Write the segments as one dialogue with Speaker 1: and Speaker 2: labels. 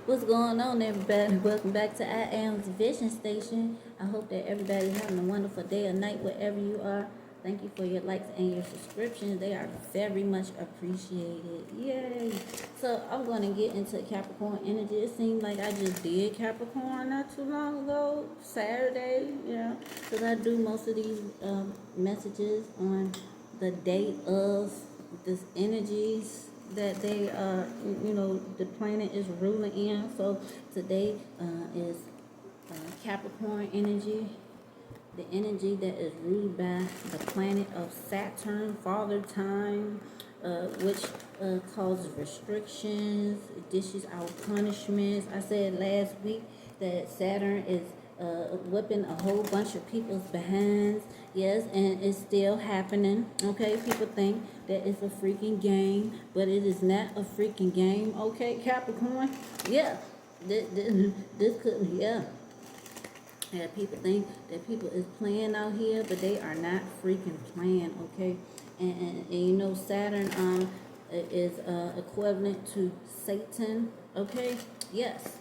Speaker 1: What's going on, everybody? Welcome back to I Am's Vision Station. I hope that everybody's having a wonderful day or night wherever you are. Thank you for your likes and your subscriptions. They are very much appreciated. Yay! So I'm going to get into Capricorn energy. It seems like I just did Capricorn not too long ago, Saturday, because I do most of these messages on the date of this energies that they are, the planet is ruling in. So today is Capricorn energy, the energy that is ruled by the planet of Saturn, Father Time, which causes restrictions, dishes out punishments. I said last week that Saturn is whipping a whole bunch of people's behinds. Yes, and it's still happening. Okay, people think that it's a freaking game, but it is not a freaking game. Okay, Capricorn. Yeah, this could, yeah. Yeah, people think that people is playing out here, but they are not freaking playing. Okay, and Saturn is equivalent to Satan. Okay, yes.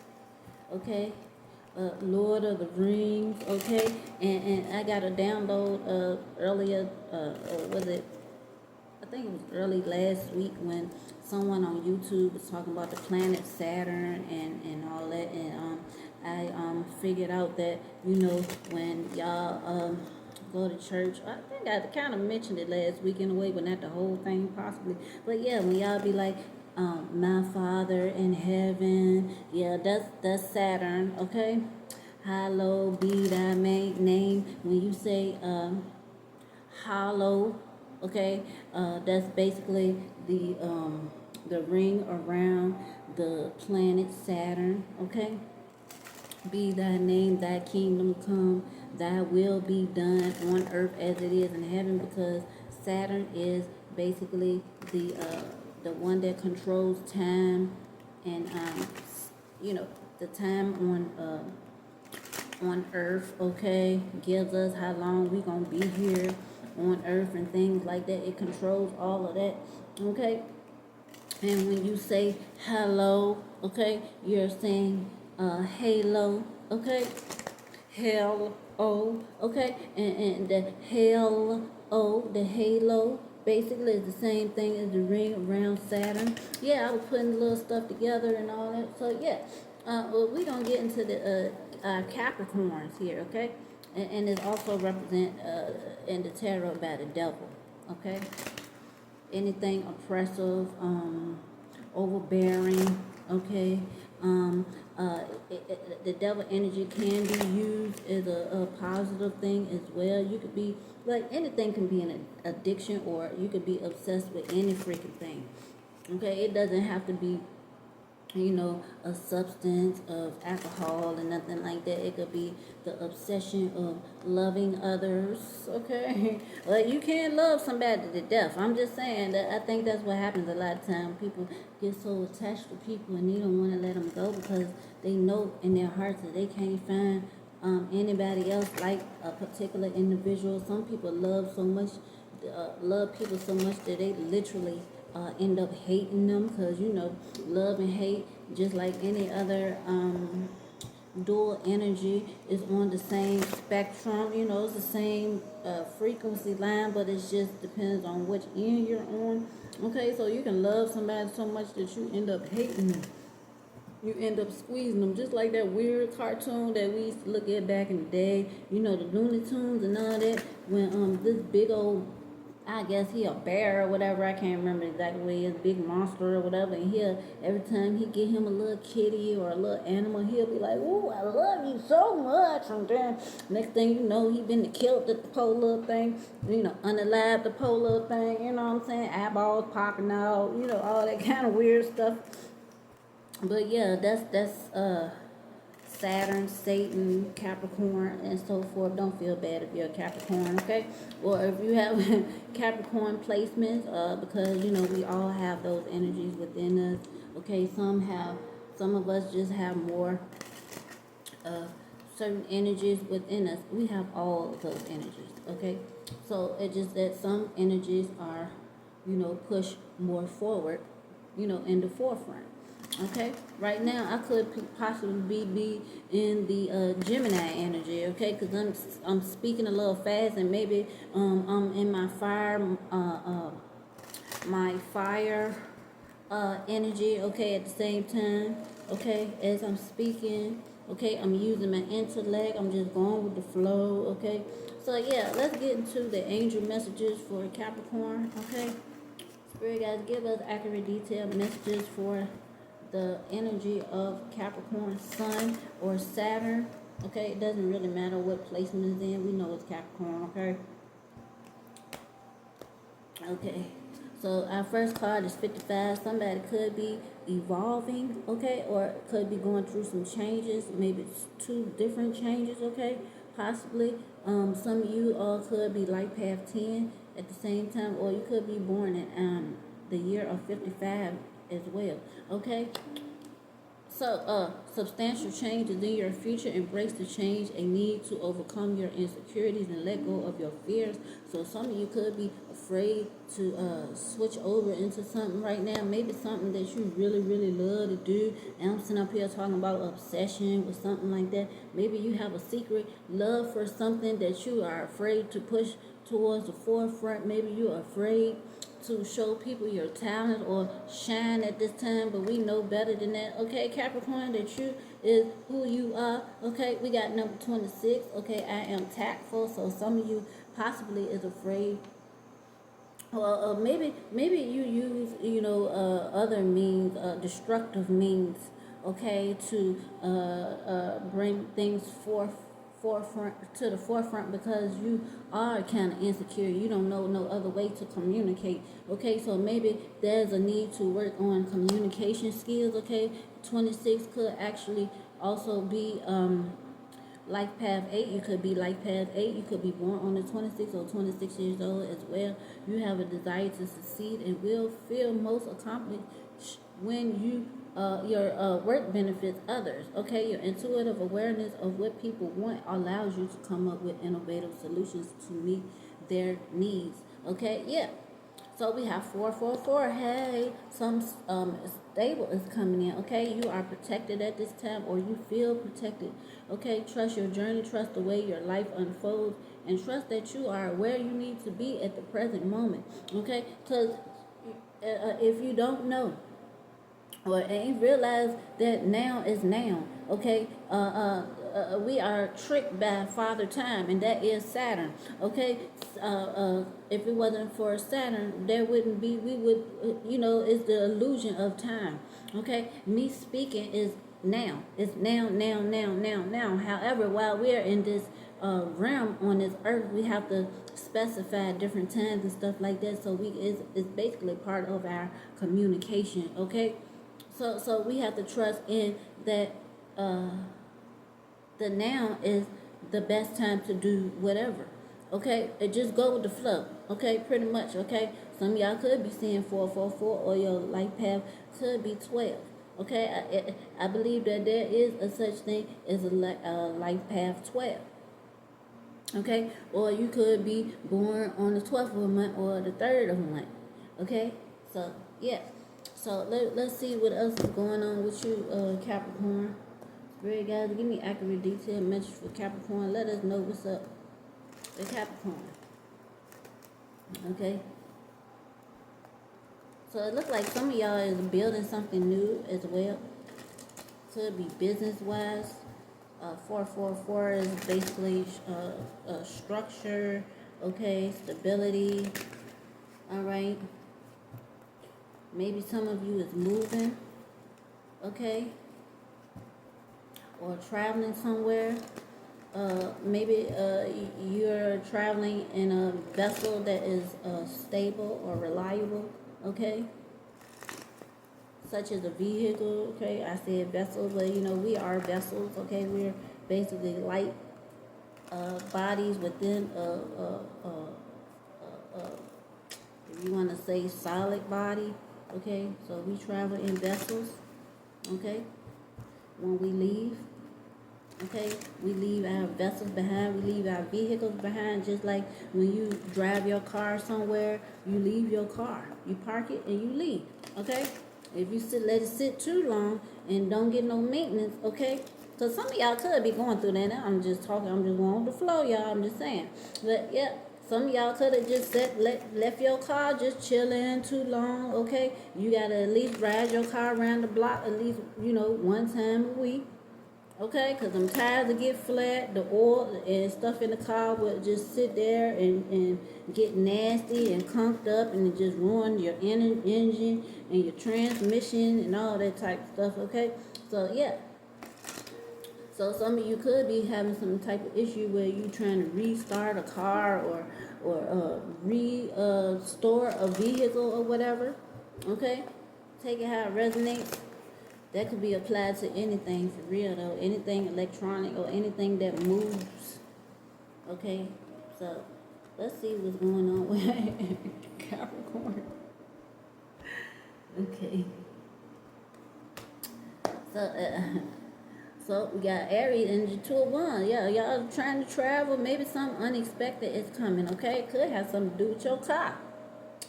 Speaker 1: Okay, Lord of the Rings, okay? And I got a download earlier, was it, I think it was early last week when someone on YouTube was talking about the planet Saturn and all that, and I figured out that, when y'all go to church, I think I kind of mentioned it last week in a way, but not the whole thing possibly. But yeah, when y'all be like, my Father in heaven, yeah, that's Saturn, okay? Hallowed be thy name. When you say hollow, okay, that's basically the ring around the planet Saturn, okay? Be thy name, thy kingdom come, thy will be done on earth as it is in heaven, because Saturn is basically the one that controls time and the time on earth, okay, gives us how long we gonna be here on earth and things like that. It controls all of that, okay? And when you say hello, okay, you're saying halo, okay? Hell, oh, okay? And the hell, oh, the halo, basically is the same thing as the ring around Saturn. Yeah, I was putting little stuff together and all that. So, yeah, well, we're going to get into the Capricorns here, okay? And it's also represented in the tarot by the devil, okay? Anything oppressive, overbearing, okay? The devil energy can be used as a positive thing as well. You could be, like, anything can be an addiction, or you could be obsessed with any freaking thing, okay? It doesn't have to be a substance of alcohol and nothing like that. It could be the obsession of loving others, okay? Well, you can't love somebody to death. I'm just saying that I think that's what happens a lot of times. People get so attached to people and they don't want to let them go because they know in their hearts that they can't find anybody else like a particular individual. Some people love people so much that they literally end up hating them, because love and hate, just like any other dual energy, is on the same spectrum. It's the same frequency line, but it just depends on which end you're on. Okay, so you can love somebody so much that you end up hating them. You end up squeezing them, just like that weird cartoon that we used to look at back in the day. The Looney Tunes and all that. When this big old, I guess he a bear or whatever, I can't remember exactly what he is, big monster or whatever, and every time he get him a little kitty or a little animal, he'll be like, "Ooh, I love you so much," and then next thing you know, he been killed the poor little thing, unalive the poor little thing, you know what I'm saying, eyeballs popping out, all that kind of weird stuff. But yeah, that's Saturn, Satan, Capricorn, and so forth. Don't feel bad if you're a Capricorn, okay? Or if you have Capricorn placements, because we all have those energies within us. Okay, some of us just have more certain energies within us. We have all of those energies, okay? So it's just that some energies are, pushed more forward, in the forefront, okay? Right now, I could possibly be in the Gemini energy, okay? Because I'm speaking a little fast, and maybe I'm in my fire energy, okay, at the same time, okay, as I'm speaking, okay, I'm using my intellect, I'm just going with the flow, okay. So yeah, let's get into the angel messages for Capricorn, okay. Spirit guys, give us accurate, detailed messages for the energy of Capricorn, Sun or Saturn, okay. It doesn't really matter what placement it's in, we know it's Capricorn, okay. Okay, so our first card is 55. Somebody could be evolving, okay, or could be going through some changes, maybe it's two different changes, okay, possibly. Some of you all could be life path 10 at the same time, or you could be born in the year of 55 as well, okay. So, substantial changes in your future. Embrace the change, a need to overcome your insecurities and let go of your fears. So, some of you could be afraid to switch over into something right now. Maybe something that you really, really love to do. And I'm sitting up here talking about obsession with something like that. Maybe you have a secret love for something that you are afraid to push towards the forefront. Maybe you're afraid to show people your talent or shine at this time, but we know better than that, okay, Capricorn, that you is who you are, okay. We got number 26, okay. I am tactful, so some of you possibly is afraid, or maybe you use, other means, destructive means, okay, to bring things to the forefront, because you are kind of insecure. You don't know no other way to communicate, okay. So maybe there's a need to work on communication skills, okay. 26 could actually also be life path 8. You could be life path 8. You could be born on the 26 or 26 years old as well. You have a desire to succeed and will feel most accomplished when your work benefits others, okay. Your intuitive awareness of what people want allows you to come up with innovative solutions to meet their needs, okay. Yeah, so we have 444. Hey, some stable is coming in, okay. You are protected at this time, or you feel protected, okay. Trust your journey, trust the way your life unfolds, and trust that you are where you need to be at the present moment, okay. Because if you don't know, or ain't realize that now is now, okay. We are tricked by Father Time, and that is Saturn, okay. If it wasn't for Saturn, there wouldn't be, we would, it's the illusion of time, okay. Me speaking is now. It's now. However, while we're in this realm on this earth, we have to specify different times and stuff like that. So it's basically part of our communication, okay. So we have to trust in that the now is the best time to do whatever, okay. It just go with the flow, okay, pretty much, okay. Some of y'all could be seeing 444, or your life path could be 12, okay. I believe that there is a such thing as a life path 12, okay. Or you could be born on the 12th of a month or the 3rd of a month, okay. So yeah. So let's see what else is going on with you, Capricorn. Spirit guys, give me accurate, detailed message for Capricorn. Let us know what's up with Capricorn. Okay. So it looks like some of y'all is building something new as well. Could be business-wise. 444 is basically structure, okay, stability. All right. Maybe some of you is moving, okay, or traveling somewhere. Maybe you're traveling in a vessel that is stable or reliable, okay, such as a vehicle, okay. I said vessel, but we are vessels, okay. We're basically light bodies within if you want to say solid body. Okay, so we travel in vessels, okay, when we leave, okay, we leave our vessels behind, we leave our vehicles behind, just like when you drive your car somewhere, you leave your car, you park it and you leave, okay, If you let it sit too long and don't get no maintenance, okay? Because some of y'all could be going through that. Now I'm just talking, I'm just going with the flow, y'all. I'm just saying. But yeah, some of y'all could have just left your car just chilling too long, okay? You got to at least ride your car around the block at least, one time a week. Okay, because them tires will get flat, the oil and stuff in the car will just sit there and get nasty and conked up, and it just ruin your engine and your transmission and all that type of stuff, okay? So, yeah. So, some of you could be having some type of issue where you trying to restart a car or restore a vehicle or whatever, okay? Take it how it resonates. That could be applied to anything for real though, anything electronic or anything that moves. Okay, so let's see what's going on with Capricorn. Okay, so we got Aries energy 2 of Wands. Yeah, y'all trying to travel. Maybe something unexpected is coming. Okay, it could have something to do with your car.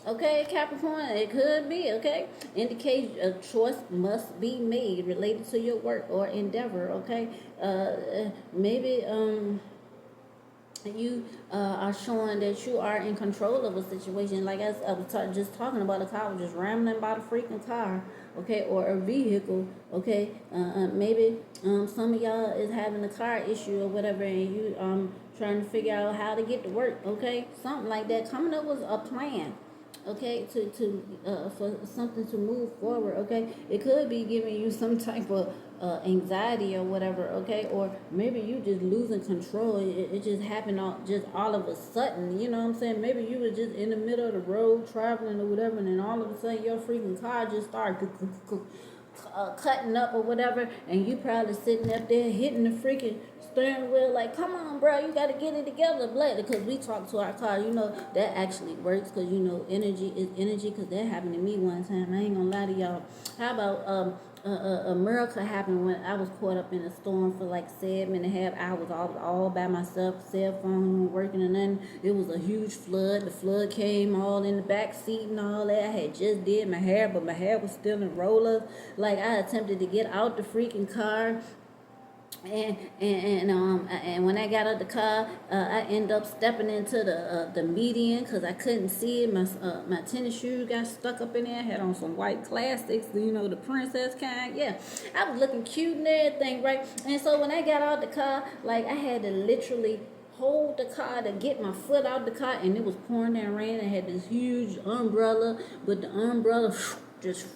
Speaker 1: Okay, Capricorn, it could be, okay? Indicates a choice must be made related to your work or endeavor, okay? Maybe you are showing that you are in control of a situation. Like I was just talking about a car, I was just rambling about a freaking car, okay, or a vehicle, okay? Maybe some of y'all is having a car issue or whatever, and you trying to figure out how to get to work, okay? Something like that. Coming up with a plan. Okay, for something to move forward, okay? It could be giving you some type of anxiety or whatever, okay? Or maybe you just losing control. It just happened all of a sudden, you know what I'm saying? Maybe you were just in the middle of the road traveling or whatever, and then all of a sudden your freaking car just started cutting up or whatever, and you probably sitting up there hitting the freaking steering wheel like, come on, bro, you got to get it together, because we talk to our car, that actually works, because energy is energy, because that happened to me one time. I ain't gonna lie to y'all. How about a miracle happened when I was caught up in a storm for like 7.5 hours. I was all by myself, cell phone working, and then it was a huge flood. The flood came all in the back seat and all that. I had just did my hair, but my hair was still in rollers. Like, I attempted to get out the freaking car. And when I got out the car, I ended up stepping into the median because I couldn't see it. My tennis shoes got stuck up in there. I had on some white classics, the princess kind. Yeah, I was looking cute and everything, right? And so when I got out the car, like, I had to literally hold the car to get my foot out the car, and it was pouring down rain. I had this huge umbrella, but the umbrella just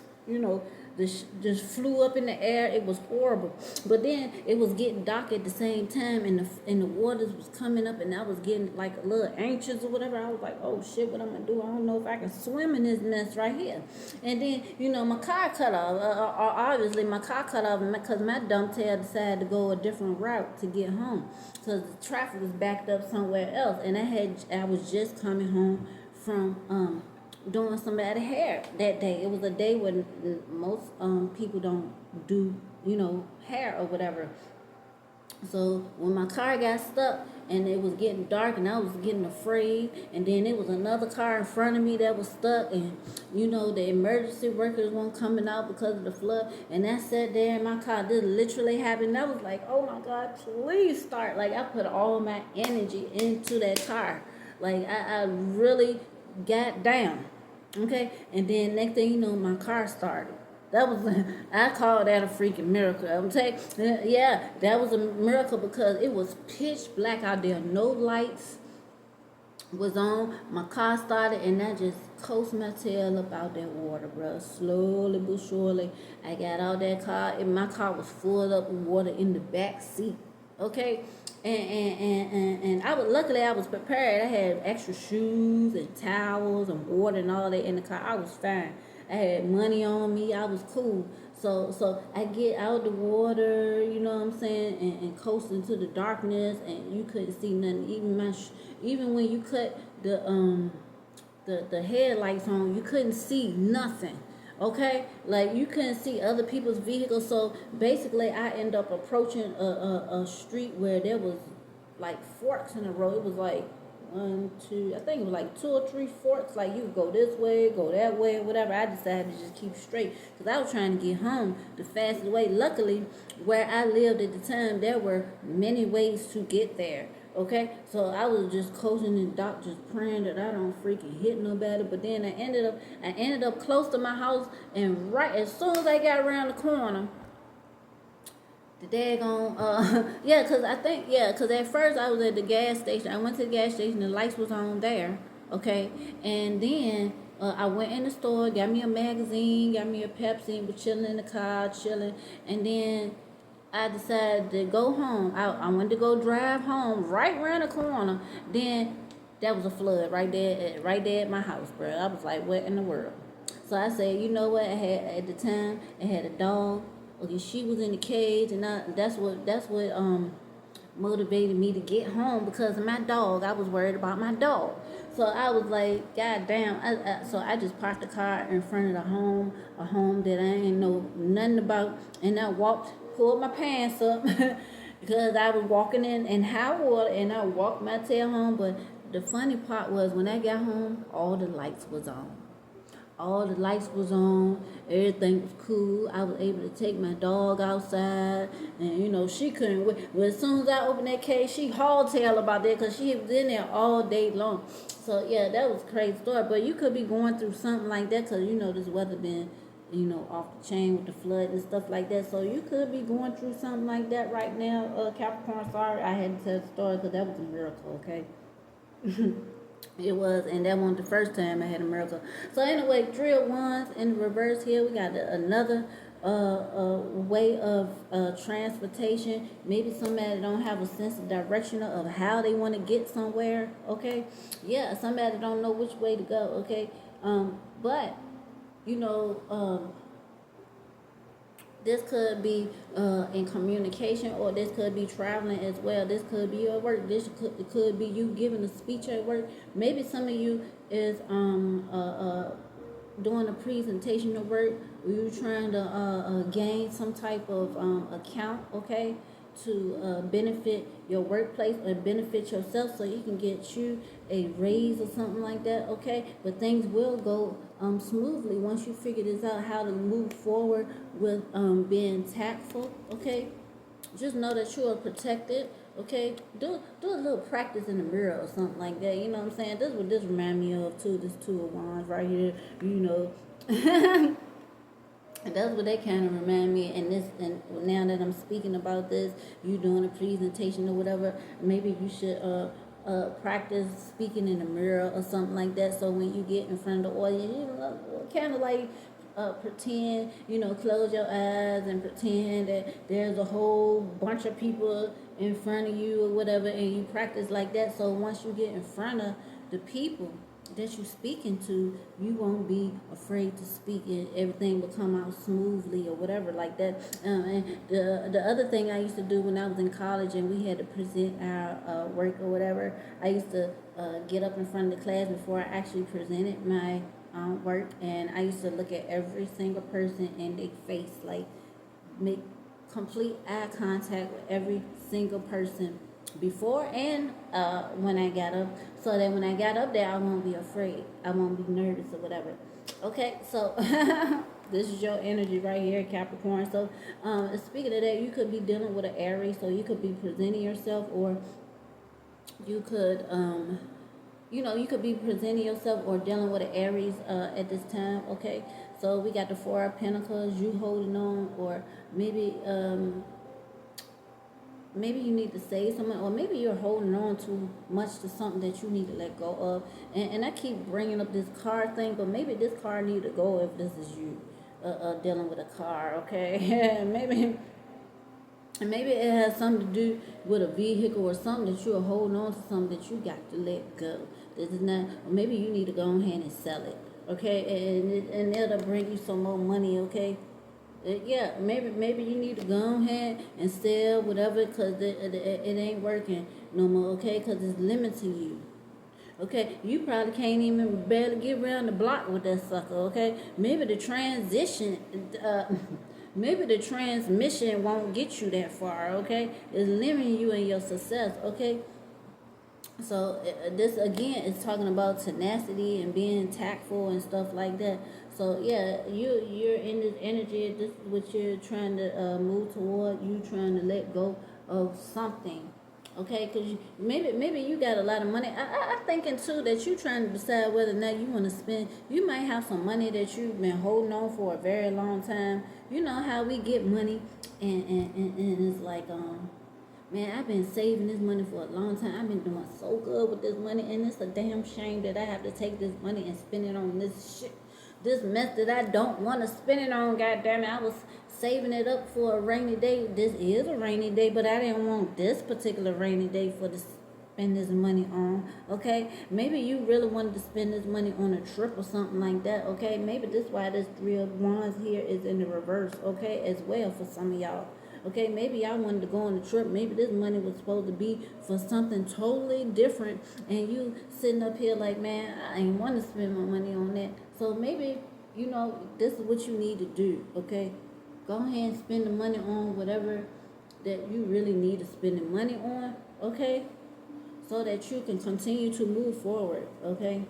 Speaker 1: just flew up in the air. It was horrible. But then it was getting dark at the same time, and the waters was coming up, and I was getting like a little anxious or whatever. I was like, oh shit, what I'm gonna do? I don't know if I can swim in this mess right here. And then my car cut off. Obviously my car cut off because my dumb tail decided to go a different route to get home, because the traffic was backed up somewhere else, and I was just coming home from doing somebody's hair that day. It was a day when most people don't do hair or whatever. So when my car got stuck and it was getting dark and I was getting afraid, and then there was another car in front of me that was stuck, and the emergency workers weren't coming out because of the flood, and I sat there in my car. This literally happened. I was like, oh my God, please start. Like, I put all my energy into that car. Like, I really got down, okay? And then next thing you know, my car started. That was, I call that a freaking miracle. I'm telling you, yeah, that was a miracle, because it was pitch black out there. No lights was on. My car started, and I just coasted my tail up out that water, bro. Slowly but surely, I got out that car, and my car was full up with water in the back seat, okay? And luckily I was prepared. I had extra shoes and towels and water and all that in the car. I was fine. I had money on me. I was cool. So I get out the water, you know what I'm saying, and coast into the darkness, and you couldn't see nothing. Even when you cut the headlights on, you couldn't see nothing. Okay, like, you couldn't see other people's vehicles. So basically, I end up approaching a street where there was like forks in the road. It was like one, two, I think it was like 2 or 3 forks. Like you go this way, go that way, whatever. I decided to just keep straight because I was trying to get home the fastest way. Luckily, where I lived at the time, there were many ways to get there. Okay, so I was just coasting in the dark, just praying that I don't freaking hit nobody. But then I ended up close to my house, and right as soon as I got around the corner, the daggone, cause at first I was at the gas station. I went to the gas station, the lights was on there, okay, and then I went in the store, got me a magazine, got me a Pepsi, and was chilling in the car, chilling, and then I decided to go home. I wanted to go drive home right around the corner. Then that was a flood right there at my house, bro. I was like, what in the world? So I said, you know what? I had at the time I had a dog. Okay, she was in the cage, and that's what motivated me to get home because of my dog. I was worried about my dog. So I was like, God damn. So I just parked the car in front of a home that I ain't know nothing about. And I pulled my pants up because I was walking in high water, and I walked my tail home. But the funny part was when I got home, all the lights was on. All the lights was on. Everything was cool. I was able to take my dog outside. And, she couldn't wait. But as soon as I opened that cage, she hauled tail about that because she was in there all day long. So, yeah, that was a crazy story. But you could be going through something like that because, this weather been, off the chain with the flood and stuff like that. So you could be going through something like that right now. Capricorn, sorry, I had to tell the story because that was a miracle, okay? It was, and that wasn't the first time I had a miracle. So anyway, drill ones in reverse here. We got another way of transportation. Maybe somebody don't have a sense of direction of how they want to get somewhere. Okay, yeah, somebody don't know which way to go. Okay, but this could be in communication, or this could be traveling as well. This could be your work. It could be you giving a speech at work. Maybe some of you is doing a presentation at work, or you trying to gain some type of account, okay, to benefit your workplace or benefit yourself so you can get you a raise or something like that, okay? But things will go smoothly once you figure this out, how to move forward with being tactful, okay? Just know that you are protected, okay? Do a little practice in the mirror or something like that, you know what I'm saying? This is what this remind me of too, this Two of Wands right here, And that's what they kind of remind me. And now that I'm speaking about this, you doing a presentation or whatever, maybe you should practice speaking in the mirror or something like that. So when you get in front of the audience, kind of like pretend, close your eyes and pretend that there's a whole bunch of people in front of you or whatever, and you practice like that. So once you get in front of the people that you're speaking to, you won't be afraid to speak, and everything will come out smoothly or whatever like that. And the other thing I used to do when I was in college and we had to present our work or whatever, I used to get up in front of the class before I actually presented my work, and I used to look at every single person in their face, like make complete eye contact with every single person before and when I got up, so that when I got up there, I won't be afraid. I won't be nervous or whatever. Okay, so this is your energy right here, Capricorn. So speaking of that, you could be dealing with an Aries, so you could be presenting yourself, or you could you could be presenting yourself or dealing with an Aries at this time, okay? So we got the Four of Pentacles, you holding on, or maybe maybe you need to save someone, or maybe you're holding on too much to something that you need to let go of. And I keep bringing up this car thing, but maybe this car need to go if this is you dealing with a car, okay? Maybe it has something to do with a vehicle or something that you're holding on to, something that you got to let go. This is not, or maybe you need to go ahead and sell it, okay? And it'll bring you some more money, okay? Yeah, maybe you need to go ahead and sell whatever, because it ain't working no more, okay? Because it's limiting you. Okay, you probably can't even barely get around the block with that sucker, okay? Maybe the transmission won't get you that far, okay? It's limiting you in your success, okay? So this again is talking about tenacity and being tactful and stuff like that. So yeah, you're in this energy. This is what you're trying to move toward. You trying to let go of something, okay? Because maybe you got a lot of money. I'm thinking too that you trying to decide whether or not you want to spend. You might have some money that you've been holding on for a very long time. You know how we get money, and it's like man, I've been saving this money for a long time. I've been doing so good with this money, and it's a damn shame that I have to take this money and spend it on this shit, this mess that I don't want to spend it on. God damn it, I was saving it up for a rainy day. This is a rainy day, but I didn't want this particular rainy day for this spend this money on. Okay, maybe you really wanted to spend this money on a trip or something like that. Okay, maybe this why this 3 of Wands here is in the reverse. Okay, as well for some of y'all. Okay, maybe y'all wanted to go on a trip. Maybe this money was supposed to be for something totally different. And you sitting up here like, man, I ain't want to spend my money on that. So maybe, this is what you need to do. Okay, go ahead and spend the money on whatever that you really need to spend the money on. Okay, so that you can continue to move forward. Okay.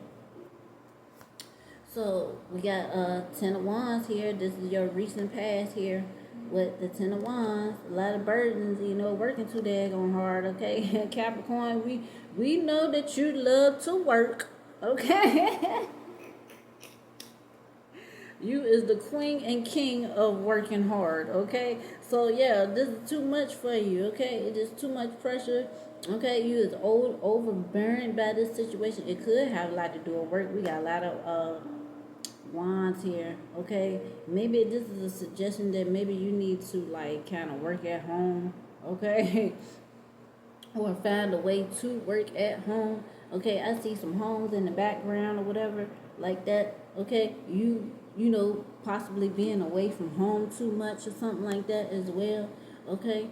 Speaker 1: So we got 10 of Wands here. This is your recent past here with the 10 of Wands. A lot of burdens, working too daggone hard, okay? Capricorn, we know that you love to work, okay? You is the queen and king of working hard, okay? So, yeah, this is too much for you, okay? It is too much pressure, okay? You is overburdened by this situation. It could have a lot to do with work. We got a lot of Wands here, okay? Maybe this is a suggestion that maybe you need to, like, kind of work at home, okay? Or find a way to work at home, okay? I see some homes in the background or whatever like that, okay? Possibly being away from home too much or something like that as well, okay?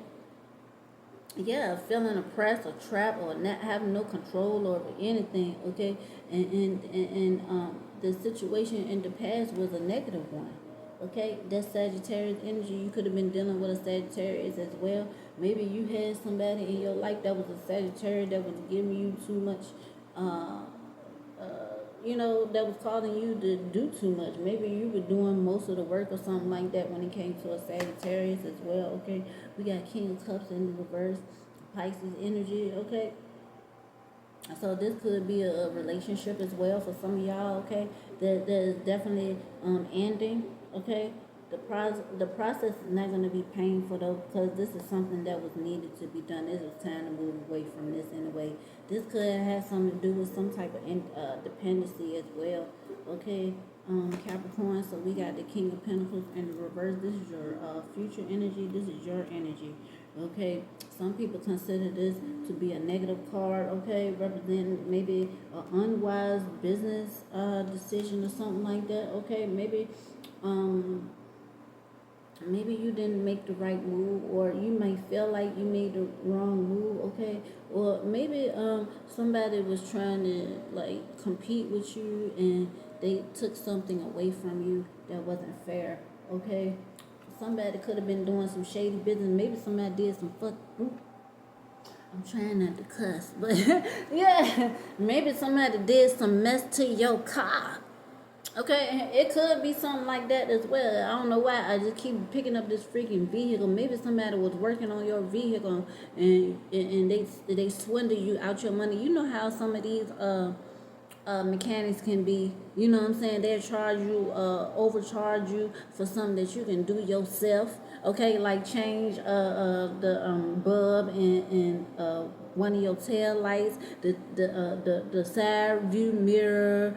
Speaker 1: Yeah, feeling oppressed or trapped or not having no control over anything, okay? And the situation in the past was a negative one, okay? That Sagittarius energy, you could have been dealing with a Sagittarius as well. Maybe you had somebody in your life that was a Sagittarius that was giving you too much, that was causing you to do too much. Maybe you were doing most of the work or something like that when it came to a Sagittarius as well, okay? We got King of Cups in the reverse, Pisces energy, okay? So this could be a relationship as well for some of y'all, okay? That is definitely ending, okay? The process is not going to be painful though, because this is something that was needed to be done. It was time to move away from this anyway. This could have something to do with some type of dependency as well, okay? Capricorn, so we got the King of Pentacles in the reverse. This is your future energy. This is your energy, okay? Some people consider this to be a negative card, okay? Representing maybe an unwise business decision or something like that, okay? Maybe you didn't make the right move, or you may feel like you made the wrong move, okay? Or maybe somebody was trying to like compete with you and they took something away from you that wasn't fair, okay? Somebody could have been doing some shady business. Maybe somebody did some I'm trying not to cuss, but yeah, maybe somebody did some mess to your car. Okay, it could be something like that as well. I don't know why I just keep picking up this freaking vehicle. Maybe somebody was working on your vehicle and they swindle you out your money. You know how some of these mechanics can be, you know what I'm saying? They'll charge you, overcharge you for something that you can do yourself. Okay, like change the bulb and one of your tail lights, the side view mirror,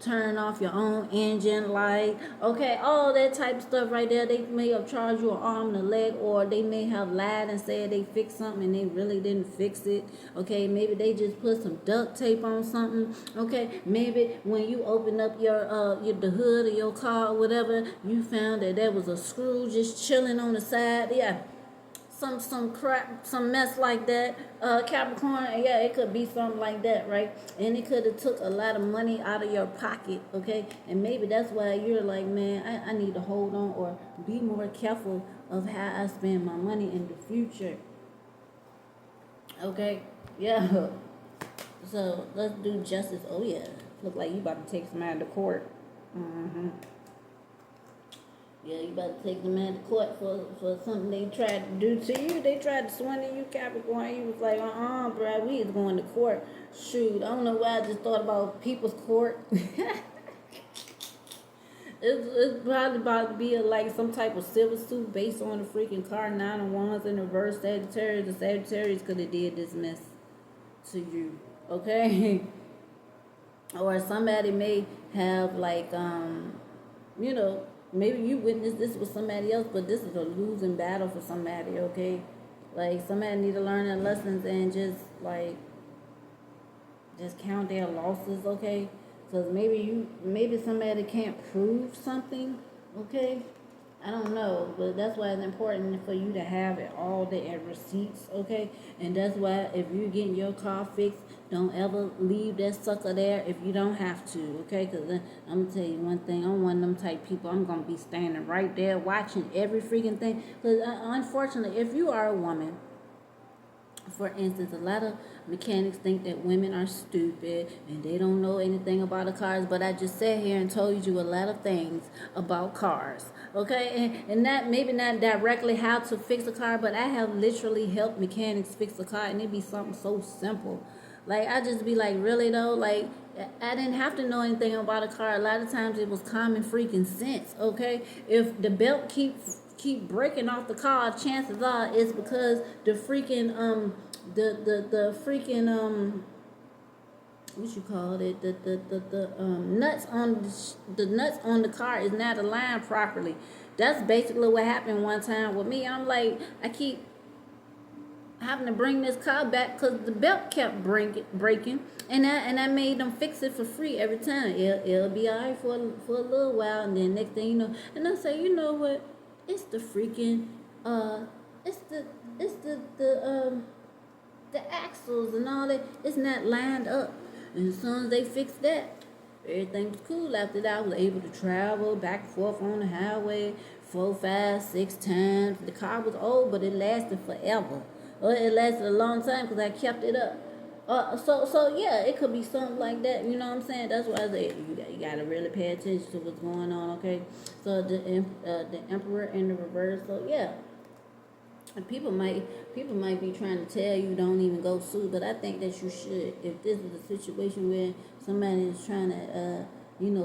Speaker 1: turn off your own engine light. Okay, all that type of stuff right there. They may have charged you an arm and a leg, or they may have lied and said they fixed something and they really didn't fix it. Okay, maybe they just put some duct tape on something. Okay, maybe when you open up the hood of your car or whatever, you found that there was a screw just chilling on the side. Yeah, some crap, some mess like that. Capricorn, yeah, it could be something like that, right? And it could have took a lot of money out of your pocket, okay? And maybe that's why you're like, man, I need to hold on or be more careful of how I spend my money in the future. Okay, yeah. So let's do justice. Oh yeah, look like you about to take somebody to court. Mm-hmm. Yeah, you about to take them to court for something they tried to do to you. They tried to swindle you, Capricorn. You was like, bro, we is going to court. Shoot, I don't know why I just thought about people's court. It's probably about to be like some type of civil suit based on the freaking car 9 and 1s in reverse Sagittarius. The Sagittarius could have did this mess to you, okay? Or somebody may have like maybe you witnessed this with somebody else, but this is a losing battle for somebody, okay? Like somebody need to learn their lessons and just count their losses, okay? Because maybe somebody can't prove something, okay? I don't know, but that's why it's important for you to have it all the receipts, okay? And that's why if you're getting your car fixed, don't ever leave that sucker there if you don't have to, okay? Because I'm going to tell you one thing. I'm one of them type people. I'm going to be standing right there watching every freaking thing. Because unfortunately, if you are a woman, for instance, a lot of mechanics think that women are stupid and they don't know anything about the cars, but I just sat here and told you a lot of things about cars, okay? And not maybe not directly how to fix a car, but I have literally helped mechanics fix a car, and it'd be something so simple. Like, I just be like, really though? Like, I didn't have to know anything about a car. A lot of times it was common freaking sense, okay? If the belt keep breaking off the car, chances are it's because the freaking the freaking what you call it, the nuts on the nuts on the car is not aligned properly. That's basically what happened one time with me. I'm like, I keep having to bring this car back because the belt kept breaking, and I made them fix it for free every time. It'll be alright for a little while, and then next thing you know, and I say, you know what? It's the freaking it's the axles and all that. It's not lined up, and as soon as they fixed that, everything was cool. After that, I was able to travel back and forth on the highway 4, 5, 6 times. The car was old, but it lasted forever. Well, it lasted a long time because I kept it up. So yeah, it could be something like that. You know what I'm saying? That's why I say you gotta really pay attention to what's going on. Okay, so the emperor in the reverse. So yeah, and people might be trying to tell you don't even go sue, but I think that you should. If this is a situation where somebody is trying to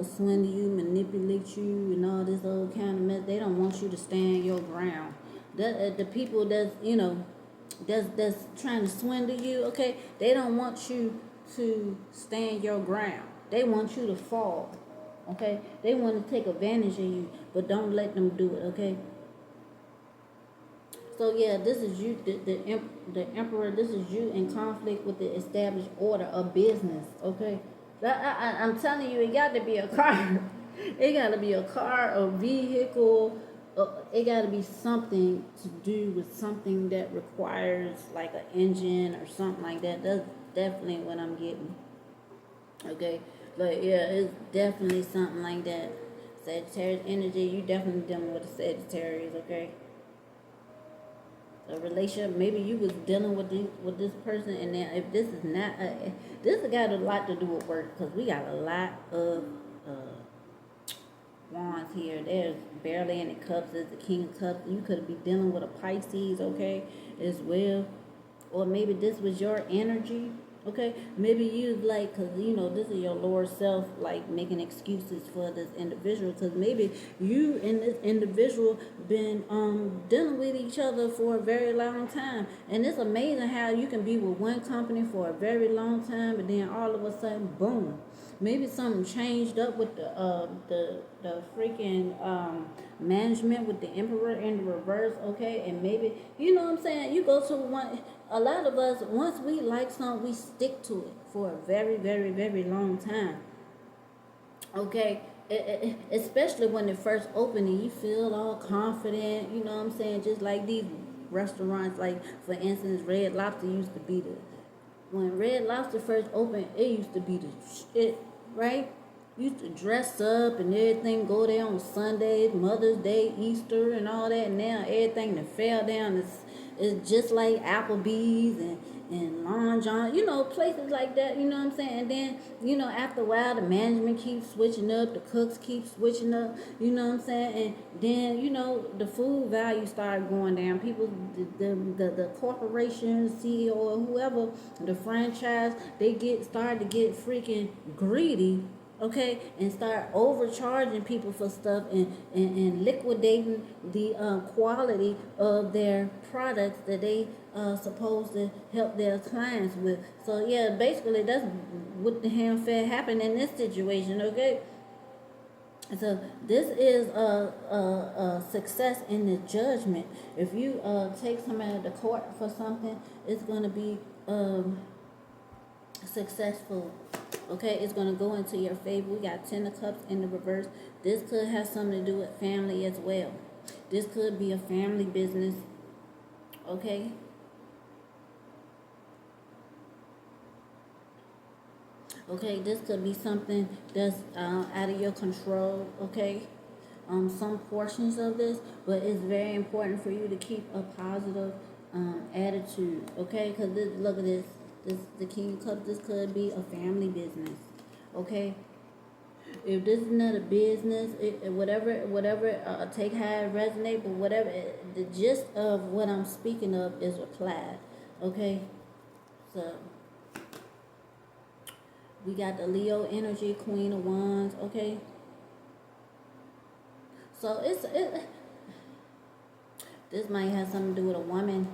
Speaker 1: swindle you, manipulate you, and all this old kind of mess, they don't want you to stand your ground. The people that's trying to swindle you, okay, they don't want you to stand your ground. They want you to fall, okay? They want to take advantage of you, but don't let them do it, okay? So yeah, this is you, the emperor. This is you in conflict with the established order of business, okay? I'm telling you, it got to be a car. It got to be a car, a vehicle. It got to be something to do with something that requires like an engine or something like that. That's definitely what I'm getting. Okay, but yeah, it's definitely something like that. Sagittarius energy, you definitely dealing with a Sagittarius. Okay, a relationship. Maybe you was dealing with this person, and then if this is not, this has got a lot to do with work because we got a lot of wands here. There's barely any cups. There's the king of cups. You could be dealing with a Pisces, okay, as well. Or maybe this was your energy, okay. Maybe you like, because this is your lower self, like making excuses for this individual, because maybe you and this individual been dealing with each other for a very long time. And it's amazing how you can be with one company for a very long time, but then all of a sudden, boom, maybe something changed up with the freaking management with the emperor in the reverse, okay? And maybe, you know what I'm saying, you go to one, a lot of us, once we like something, we stick to it for a very, very, very long time, okay? Especially when it first opened and you feel all confident, you know what I'm saying? Just like these restaurants, like for instance, Red Lobster used to be when Red Lobster first opened, it used to be the shit, right? Used to dress up and everything, go there on Sundays, Mother's Day, Easter, and all that. And now everything that fell down is just like Applebee's and Long John, places like that, you know what I'm saying? And then, after a while, the management keeps switching up, the cooks keep switching up, you know what I'm saying? And then, the food value started going down. People, the corporation, CEO, or whoever, the franchise, started to get freaking greedy, okay, and start overcharging people for stuff, and liquidating the quality of their products that they supposed to help their clients with. So yeah, basically that's what the hell happened in this situation, okay. So this is a success in the judgment. If you take somebody to court for something, it's going to be successful. Okay, it's going to go into your favor. We got 10 of Cups in the reverse. This could have something to do with family as well. This could be a family business. Okay. Okay, this could be something that's out of your control. Okay. Some portions of this, but it's very important for you to keep a positive attitude. Okay, because look at this. The King of Cups. This could be a family business. Okay. If this is not a business, whatever, take how it resonate, but whatever, the gist of what I'm speaking of is applied. Okay. So we got the Leo energy, Queen of Wands. Okay. So this might have something to do with a woman.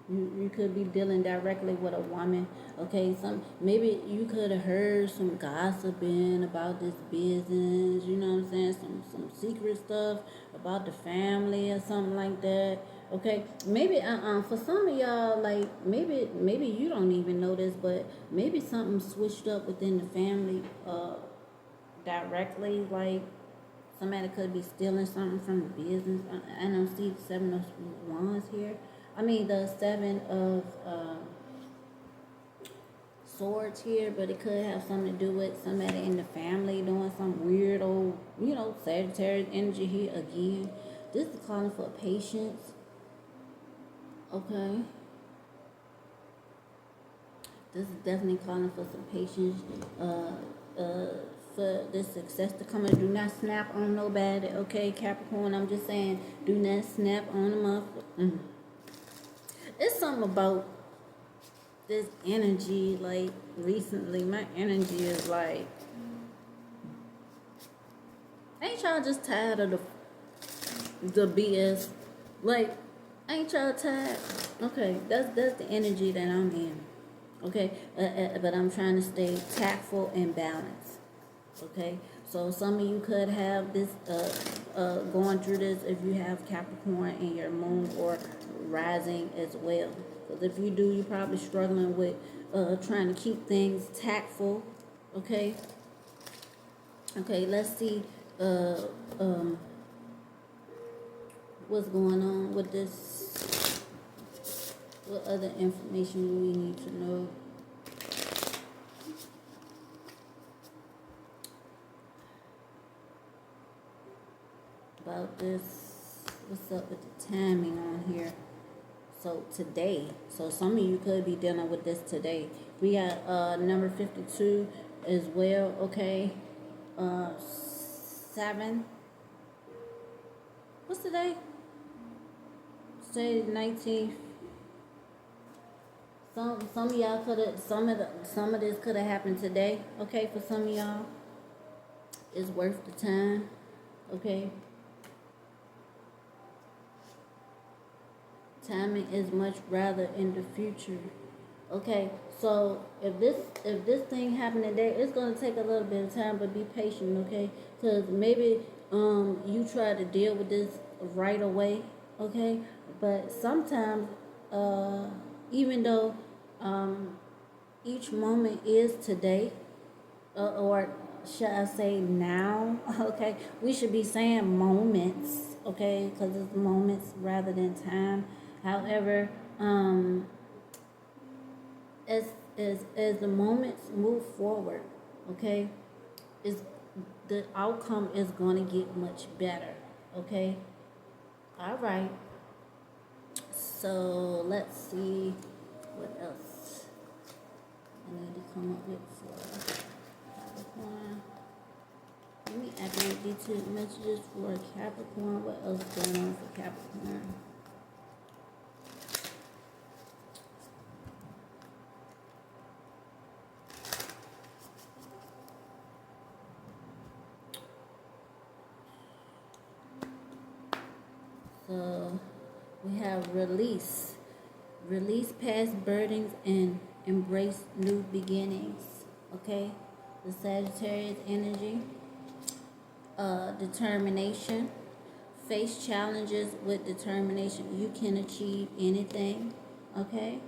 Speaker 1: You could be dealing directly with a woman. Okay, maybe you could have heard some gossiping about this business, you know what I'm saying? Some secret stuff about the family or something like that. Okay, maybe for some of y'all, like maybe you don't even know this, but maybe something switched up within the family directly, like somebody could be stealing something from the business. I don't see the 7 of Wands here. I mean the 7 of Swords here, but it could have something to do with somebody in the family doing some weird old, Sagittarius energy here again. This is calling for patience. Okay. This is definitely calling for some patience. For this success to come in. Do not snap on nobody, okay, Capricorn? I'm just saying, do not snap on them up. It's something about this energy, like, recently, my energy is like, ain't y'all just tired of the BS? Like, ain't y'all tired? Okay, that's the energy that I'm in. Okay, but I'm trying to stay tactful and balanced. Okay, so some of you could have this going through this if you have Capricorn in your moon or rising as well. Because if you do, you're probably struggling with trying to keep things tactful. Okay. Okay, let's see what's going on with this. What other information do we need to know? About this, what's up with the timing on here? So today, so some of you could be dealing with this today. We got number 52 as well. Okay, 7. What's today? Today 19th. Some of y'all could have some of this could have happened today. Okay, for some of y'all, it's worth the time. Okay. Timing is much rather in the future. Okay, so if this thing happened today, it's gonna take a little bit of time, but be patient, okay? Because maybe you try to deal with this right away, okay? But sometimes even though each moment is today, or should I say now, okay? We should be saying moments, okay? Because it's moments rather than time. However, as the moments move forward, okay, the outcome is going to get much better, okay? All right. So let's see what else. I need to come up with for Capricorn. Let me activate detailed messages for Capricorn. What else is going on for Capricorn? So we have release. Release past burdens and embrace new beginnings. Okay? The Sagittarius energy. Determination. Face challenges with determination. You can achieve anything. Okay?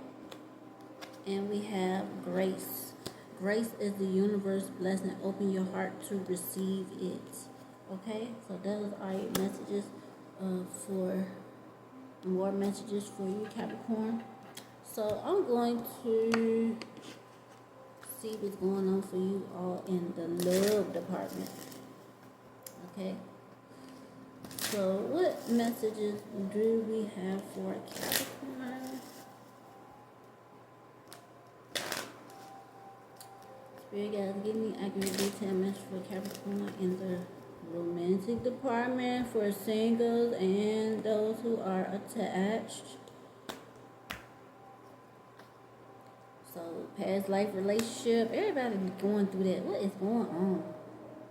Speaker 1: And we have grace. Grace is the universe blessing. Open your heart to receive it. Okay? So those are your messages for more messages for you, Capricorn. So I'm going to see what's going on for you all in the love department. Okay. So what messages do we have for Capricorn? Spirit guys, give me accurate detail message for Capricorn in the romantic department for singles and those who are attached. So past life relationship, everybody be going through that. What is going on?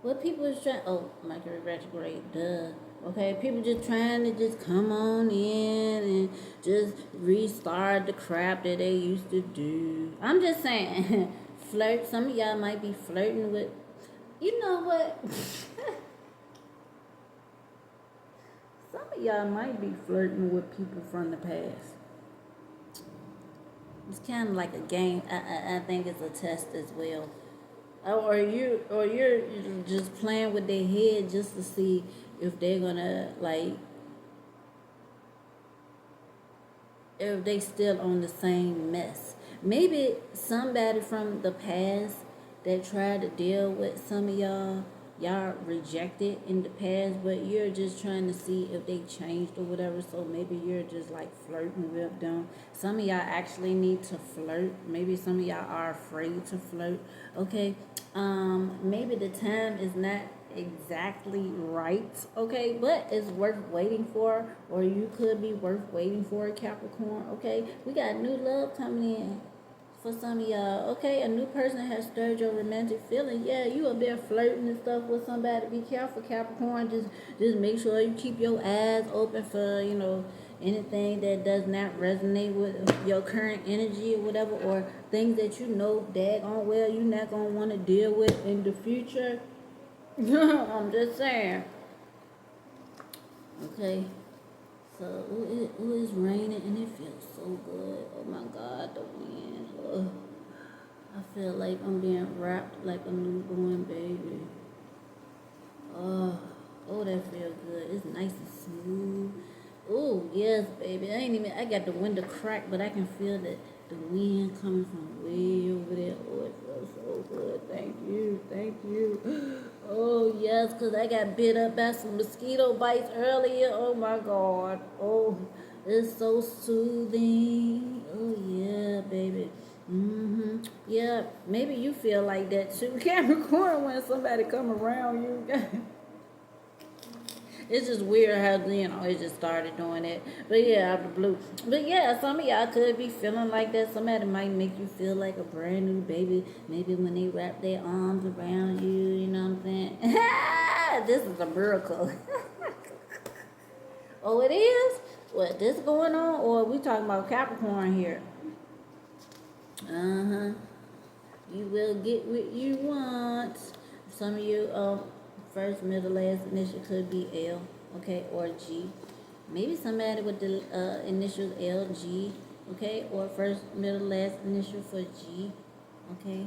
Speaker 1: What people is trying? Oh, Mercury retrograde, duh. Okay, people just trying to just come on in and just restart the crap that they used to do. I'm just saying, flirt. Some of y'all might be flirting with. You know what? Some of y'all might be flirting with people from the past. It's kind of like a game. I think it's a test as well. Or you're just playing with their head just to see if they're gonna if they still on the same mess. Maybe somebody from the past that tried to deal with some of y'all rejected in the past, but you're just trying to see if they changed or whatever. So maybe you're just like flirting with them. Some of y'all actually need to flirt. Maybe some of y'all are afraid to flirt. Okay. Maybe the time is not exactly right, okay, but it's worth waiting for, or you could be worth waiting for, Capricorn. Okay, we got new love coming in for some of y'all. Okay, a new person has stirred your romantic feeling. Yeah, you up there flirting and stuff with somebody. Be careful, Capricorn. Just make sure you keep your eyes open for anything that does not resonate with your current energy or whatever, or things that daggone well you're not gonna want to deal with in the future. I'm just saying. Okay. So it is raining and it feels so good. Oh my God, the wind. Ugh. I feel like I'm being wrapped like a newborn baby. Oh, that feels good. It's nice and smooth. Oh yes, baby. I got the window cracked, but I can feel the wind coming from way over there. Oh, it feels so good. Thank you. Oh yes, because I got bit up by some mosquito bites earlier. Oh my God. Oh, it's so soothing. Oh yeah, baby. Yeah, maybe you feel like that too, Capricorn, when somebody come around you. It's just weird how, it just started doing it. But yeah, out of the blue. But yeah, some of y'all could be feeling like that. Somebody might make you feel like a brand new baby. Maybe when they wrap their arms around you, you know what I'm saying? This is a miracle. Oh, it is? What, this going on? Or are we talking about Capricorn here? Uh-huh. You will get what you want. Some of you, first, middle, last initial could be L, okay, or G. Maybe somebody with the initials L, G, okay, or first, middle, last initial for G, okay.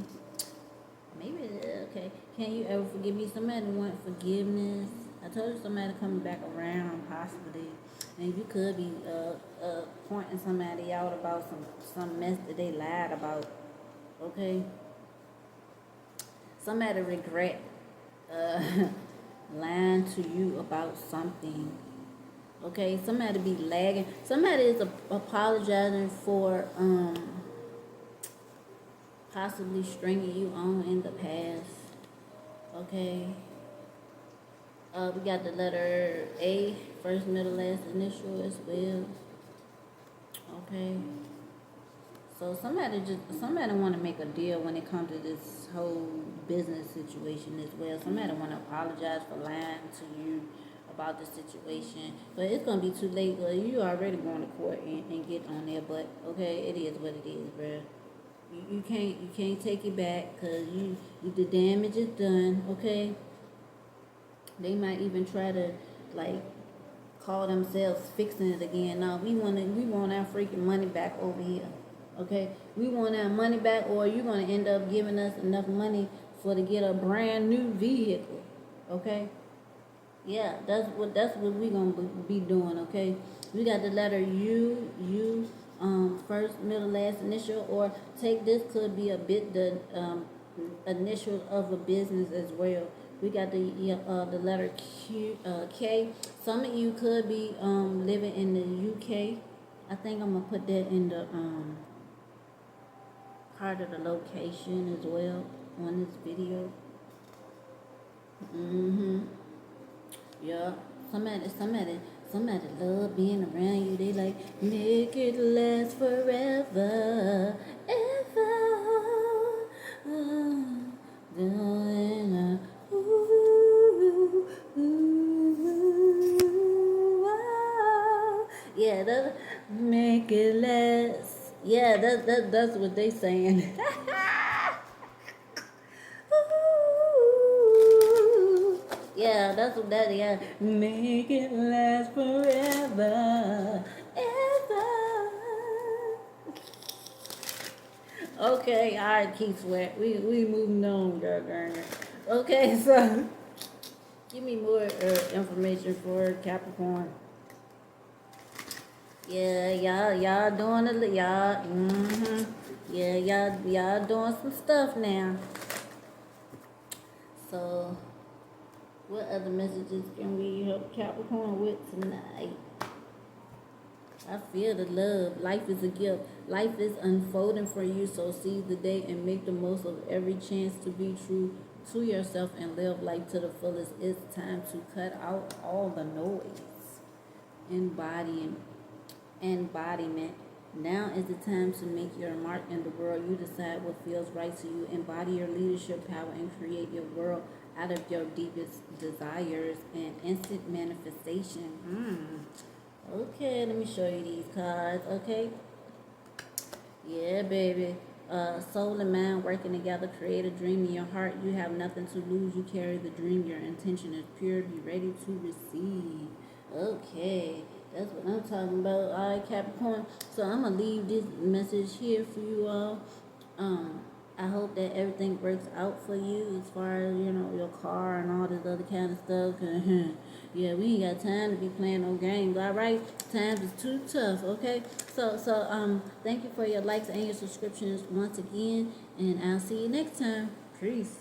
Speaker 1: Maybe, okay. Can you ever forgive me? Somebody want forgiveness. I told you somebody coming back around, possibly. And you could be pointing somebody out about some mess that they lied about, okay. Somebody regret lying to you about something. Okay, somebody be lagging. Somebody is apologizing for possibly stringing you on in the past. Okay. We got the letter A, first, middle, last initial as well. Okay. So somebody want to make a deal when it comes to this whole business situation as well. Somebody want to apologize for lying to you about the situation, but it's gonna be too late. Well, you already going to court and get on there. But okay, it is what it is, bruh. You can't take it back because the damage is done. Okay. They might even try to like call themselves fixing it again. No, we want our freaking money back over here. Okay, we want our money back, or you're gonna end up giving us enough money to get a brand new vehicle. Okay, yeah, that's what we gonna be doing. Okay, we got the letter U, first, middle, last initial, or take this could be a bit the initial of a business as well. We got the letter K. Some of you could be living in the UK. I think I'm gonna put that in the part of the location as well on this video. Yeah. Somebody love being around you. They like make it last forever, ever. Yeah, that make it last. Yeah, that's what they saying. Yeah, that's what that is. Make it last forever, ever. Okay, all right, Keith Sweat. We moving on, girl. Okay, so give me more information for Capricorn. Yeah, y'all doing it, y'all. Yeah, y'all doing some stuff now. So, what other messages can we help Capricorn with tonight? I feel the love. Life is a gift. Life is unfolding for you, so seize the day and make the most of every chance to be true to yourself and live life to the fullest. It's time to cut out all the noise. Embodiment. Now is the time to make your mark in the world. You decide what feels right to you. Embody your leadership power and create your world out of your deepest desires and instant manifestation. Okay, let me show you these cards. Okay. Yeah, baby. Soul and mind working together. Create a dream in your heart. You have nothing to lose. You carry the dream. Your intention is pure. Be ready to receive. Okay. That's what I'm talking about. All right, Capricorn. So I'm going to leave this message here for you all. I hope that everything works out for you as far as, your car and all this other kind of stuff. Yeah, we ain't got time to be playing no games, all right? Times is too tough, okay? So, thank you for your likes and your subscriptions once again, and I'll see you next time. Peace.